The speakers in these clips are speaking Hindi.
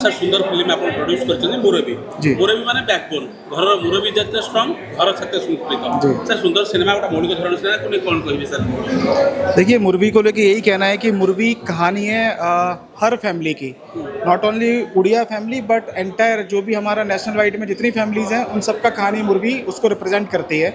सर सुंदर फिल्म आप प्रोड्यूस कर मुरबी मुरबी माने बैकबोन घर मुरबी जिते स्ट्रंग घर सत्य संस्कृत सर सुंदर सिनेमा गोटा मौलिक धरण सिनेमा कौन कहे सर? देखिए, मुरवी को लेके यही कहना है कि मुरवी कहानी है हर फैमिली की, not only Odia family but entire जो भी हमारा नेशनल वाइड में जितनी फैमिलीज़ हैं उन सब का कहानी मुरवी उसको रिप्रेजेंट करती है।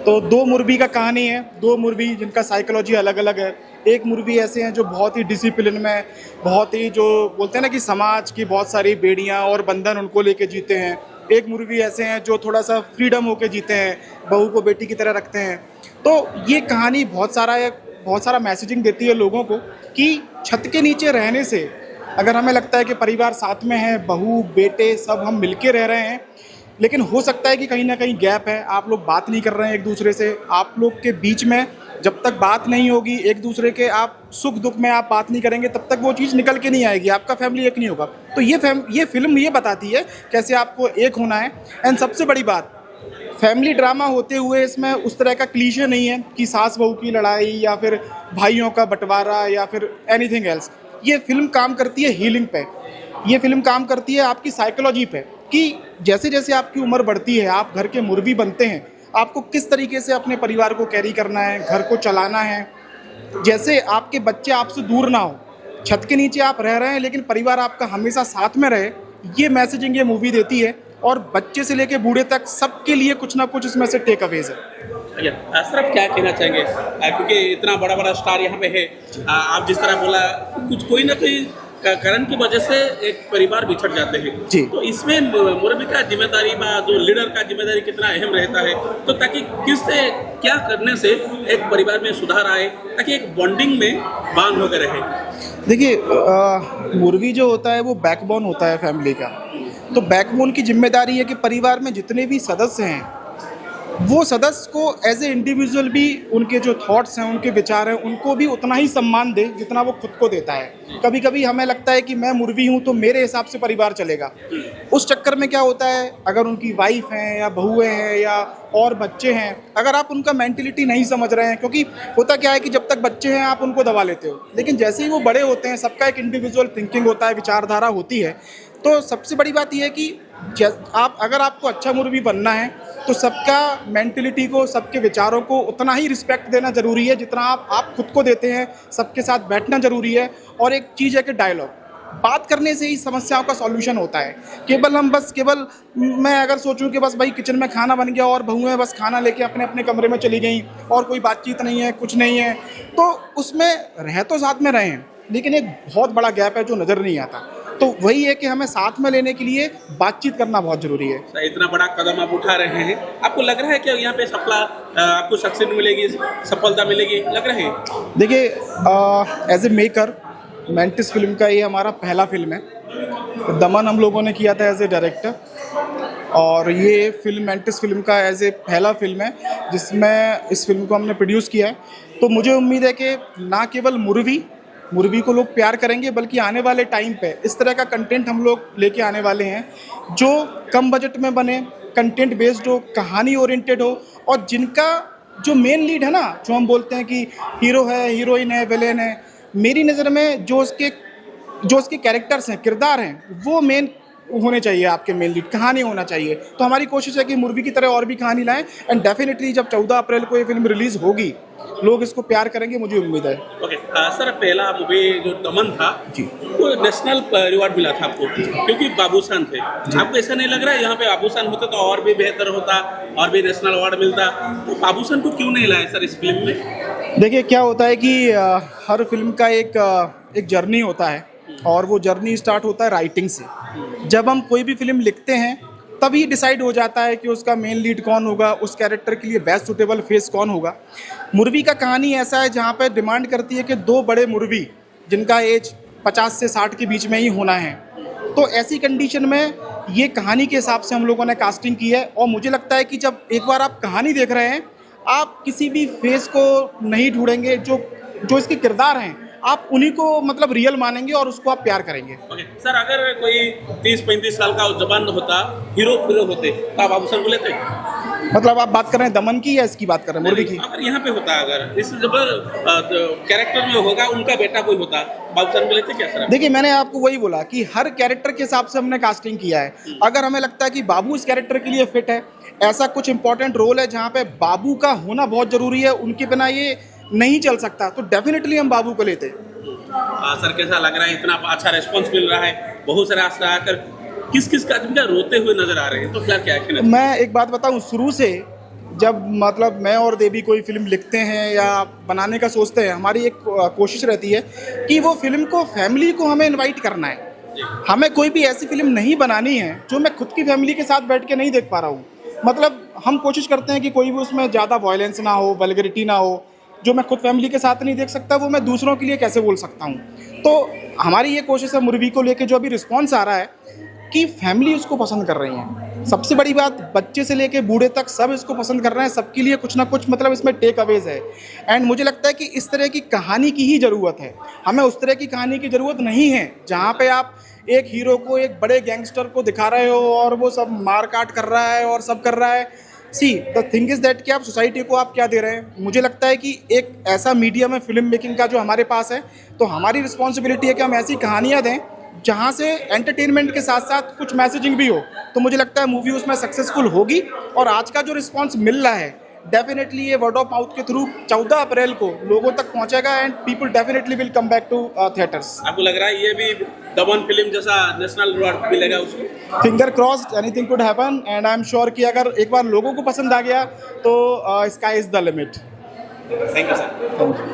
तो दो मुरवी का कहानी है, दो मुरवी जिनका साइकोलॉजी अलग अलग है। एक मुरवी ऐसे हैं जो बहुत ही डिसिप्लिन में, बहुत ही जो बोलते हैं ना कि समाज की बहुत सारी बेड़ियाँ और बंधन उनको लेके जीते हैं। एक मुरवी ऐसे हैं जो थोड़ा सा फ्रीडम होके जीते हैं, बहू को बेटी की तरह रखते हैं। तो ये कहानी बहुत सारा मैसेजिंग देती है लोगों को कि छत के नीचे रहने से अगर हमें लगता है कि परिवार साथ में है, बहू बेटे सब हम मिलके रह रहे हैं, लेकिन हो सकता है कि कहीं ना कहीं गैप है, आप लोग बात नहीं कर रहे हैं एक दूसरे से। आप लोग के बीच में जब तक बात नहीं होगी, एक दूसरे के आप सुख दुख में आप बात नहीं करेंगे, तब तक वो चीज़ निकल के नहीं आएगी, आपका फैमिली एक नहीं होगा। तो ये फिल्म ये बताती है कैसे आपको एक होना है। एंड सबसे बड़ी बात, फैमिली ड्रामा होते हुए इसमें उस तरह का क्लीशे नहीं है कि सास बहू की लड़ाई या फिर भाइयों का बंटवारा या फिर एनीथिंग एल्स। ये फिल्म काम करती है हीलिंग पे, ये फिल्म काम करती है आपकी साइकोलॉजी पे कि जैसे जैसे आपकी उम्र बढ़ती है, आप घर के मुरबी बनते हैं, आपको किस तरीके से अपने परिवार को कैरी करना है, घर को चलाना है। जैसे आपके बच्चे आपसे दूर ना हो, छत के नीचे आप रह रहे हैं लेकिन परिवार आपका हमेशा साथ में रहे, ये मैसेजिंग ये मूवी देती है। और बच्चे से लेके बूढ़े तक सबके लिए कुछ ना कुछ इसमें से टेक अवेज है। सर आप क्या कहना चाहेंगे, क्योंकि इतना बड़ा बड़ा स्टार यहाँ पे है, आप जिस तरह बोला कुछ कोई ना कोई कारण की वजह से एक परिवार बिछड़ जाते हैं जी। तो इसमें मुरबी का जिम्मेदारी जो लीडर का जिम्मेदारी कितना अहम रहता है, तो ताकि किससे क्या करने से एक परिवार में सुधार आए, ताकि एक बॉन्डिंग में बांध होकर रहे। देखिए, मुरवी जो होता है वो बैकबोन होता है फैमिली का। तो बैकबोन की जिम्मेदारी है कि परिवार में जितने भी सदस्य हैं वो सदस्य को एज ए इंडिविजुअल भी उनके जो थॉट्स हैं, उनके विचार हैं, उनको भी उतना ही सम्मान दे जितना वो खुद को देता है। कभी कभी हमें लगता है कि मैं मुरवी हूँ तो मेरे हिसाब से परिवार चलेगा। उस चक्कर में क्या होता है, अगर उनकी वाइफ हैं या बहुएं हैं या और बच्चे हैं, अगर आप उनका मेंटलिटी नहीं समझ रहे हैं, क्योंकि होता क्या है कि जब तक बच्चे हैं आप उनको दबा लेते हो, लेकिन जैसे ही वो बड़े होते हैं सबका एक इंडिविजुअल थिंकिंग होता है, विचारधारा होती है। तो सबसे बड़ी बात यह है कि अगर आपको अच्छा मुरवी बनना है तो सबका मेंटलिटी को, सबके विचारों को उतना ही रिस्पेक्ट देना ज़रूरी है जितना आप खुद को देते हैं। सबके साथ बैठना ज़रूरी है। और एक चीज़ है कि डायलॉग, बात करने से ही समस्याओं का सॉल्यूशन होता है। केवल मैं अगर सोचूं कि बस भाई किचन में खाना बन गया और बहुएं बस खाना लेके अपने अपने कमरे में चली गई और कोई बातचीत नहीं है, कुछ नहीं है, तो उसमें रह तो साथ में रहें लेकिन एक बहुत बड़ा गैप है जो नज़र नहीं आता। तो वही है कि हमें साथ में लेने के लिए बातचीत करना बहुत जरूरी है। इतना बड़ा कदम आप उठा रहे हैं, आपको लग रहा है कि यहाँ पे आपको सक्सेस मिलेगी, सफलता मिलेगी, लग रहा है? देखिए, एज ए मेकर मेंटिस फिल्म का ये हमारा पहला फिल्म है। दमन हम लोगों ने किया था एज ए डायरेक्टर, और ये फिल्म मेंटिस फिल्म का एज ए पहला फिल्म है जिसमें इस फिल्म को हमने प्रोड्यूस किया है। तो मुझे उम्मीद है कि ना केवल मुरवी को लोग प्यार करेंगे, बल्कि आने वाले टाइम पे इस तरह का कंटेंट हम लोग लेके आने वाले हैं जो कम बजट में बने, कंटेंट बेस्ड हो, कहानी ओरिएंटेड हो, और जिनका जो मेन लीड है ना, जो हम बोलते हैं कि हीरो है, हीरोइन है, विलेन है, मेरी नज़र में जो उसके कैरेक्टर्स हैं, किरदार हैं, वो मेन होने चाहिए। आपके मेन लीड कहानी होना चाहिए। तो हमारी कोशिश है कि मुरवी की तरह और भी कहानी लाएं। एंड डेफिनेटली जब 14 अप्रैल को ये फिल्म रिलीज होगी लोग इसको प्यार करेंगे, मुझे उम्मीद है। ओके सर, पहला मूवी जो दमन था जी, वो नेशनल रिवॉर्ड मिला था आपको क्योंकि बाबूशान थे। आपको ऐसा नहीं लग रहा है यहाँ पे बाबूशान होता तो और भी बेहतर होता और भी नेशनल अवार्ड मिलता? तो बाबूशान को क्यों नहीं लाए सर इस फिल्म में? देखिए, क्या होता है कि हर फिल्म का एक जर्नी होता है और वो जर्नी स्टार्ट होता है राइटिंग से। जब हम कोई भी फिल्म लिखते हैं तभी डिसाइड हो जाता है कि उसका मेन लीड कौन होगा, उस कैरेक्टर के लिए बेस्ट सुटेबल फेस कौन होगा। मुरवी का कहानी ऐसा है जहाँ पे डिमांड करती है कि दो बड़े मुरवी जिनका एज 50 से 60 के बीच में ही होना है। तो ऐसी कंडीशन में ये कहानी के हिसाब से हम लोगों ने कास्टिंग की है। और मुझे लगता है कि जब एक बार आप कहानी देख रहे हैं, आप किसी भी फेस को नहीं ढूंढेंगे, जो इसके किरदार हैं आप उन्हीं को मतलब रियल मानेंगे और उसको आप प्यार करेंगे। ओके सर, अगर कोई 30-35 साल का जवान होता हीरो होते तो आप बाबूशान को लेते? मतलब आप बात कर रहे हैं दमन की या इसकी बात कर रहे हैं, मुर्वी की? अगर यहाँ पे होता, अगर इस कैरेक्टर में होगा, उनका बेटा कोई होता, बाबूसान को लेते क्या सर? देखिए, मैंने आपको वही बोला कि हर कैरेक्टर के हिसाब से हमने कास्टिंग किया है। अगर हमें लगता है कि बाबू इस कैरेक्टर के लिए फिट है, ऐसा कुछ इंपॉर्टेंट रोल है जहाँ पे बाबू का होना बहुत जरूरी है, उनके बिना ये नहीं चल सकता, तो डेफिनेटली हम बाबू को लेते। सर कैसा लग रहा है, इतना अच्छा रिस्पॉन्स मिल रहा है, बहुत सारे आस्था आकर किस किस का आदमी का रोते हुए नजर आ रहे हैं, तो फिर क्या कहना? मैं एक बात बताऊं, शुरू से जब मतलब मैं और देवी कोई फिल्म लिखते हैं या बनाने का सोचते हैं, हमारी एक कोशिश रहती है कि वो फिल्म को, फैमिली को हमें इनवाइट करना है। हमें कोई भी ऐसी फिल्म नहीं बनानी है जो मैं खुद की फैमिली के साथ बैठ के नहीं देख पा रहा हूँ। मतलब हम कोशिश करते हैं कि कोई भी उसमें ज़्यादा वायलेंस ना हो, वल्गरिटी ना हो। जो मैं खुद फैमिली के साथ नहीं देख सकता, वो मैं दूसरों के लिए कैसे बोल सकता हूँ। तो हमारी ये कोशिश है, मूवी को लेके जो अभी रिस्पॉन्स आ रहा है कि फैमिली उसको पसंद कर रही है। सबसे बड़ी बात, बच्चे से लेके बूढ़े तक सब इसको पसंद कर रहे हैं, सबके लिए कुछ ना कुछ मतलब इसमें टेक अवेज है। एंड मुझे लगता है कि इस तरह की कहानी की ही ज़रूरत है, हमें उस तरह की कहानी की ज़रूरत नहीं है जहाँ पे आप एक हीरो को, एक बड़े गैंगस्टर को दिखा रहे हो और वो सब मार काट कर रहा है और सब कर रहा है। See the thing is that कि आप सोसाइटी को आप क्या दे रहे हैं। मुझे लगता है कि एक ऐसा मीडियम है फिल्म मेकिंग का जो हमारे पास है, तो हमारी रिस्पॉन्सिबिलिटी है कि हम ऐसी कहानियाँ दें जहाँ से एंटरटेनमेंट के साथ साथ कुछ मैसेजिंग भी हो। तो मुझे लगता है मूवी उसमें सक्सेसफुल होगी। और आज का जो रिस्पांस मिल रहा है, डेफिनेटली ये वर्ड ऑफ माउथ के थ्रू 14 अप्रैल को लोगों तक पहुंचेगा and people definitely will come back to theatres. आपको लग रहा है ये भी दमन फिल्म जैसा नेशनल अवार्ड मिलेगा उसको? Finger crossed, anything could happen and I am sure कि अगर एक बार लोगों को पसंद आ गया तो sky is the limit. Thank you sir.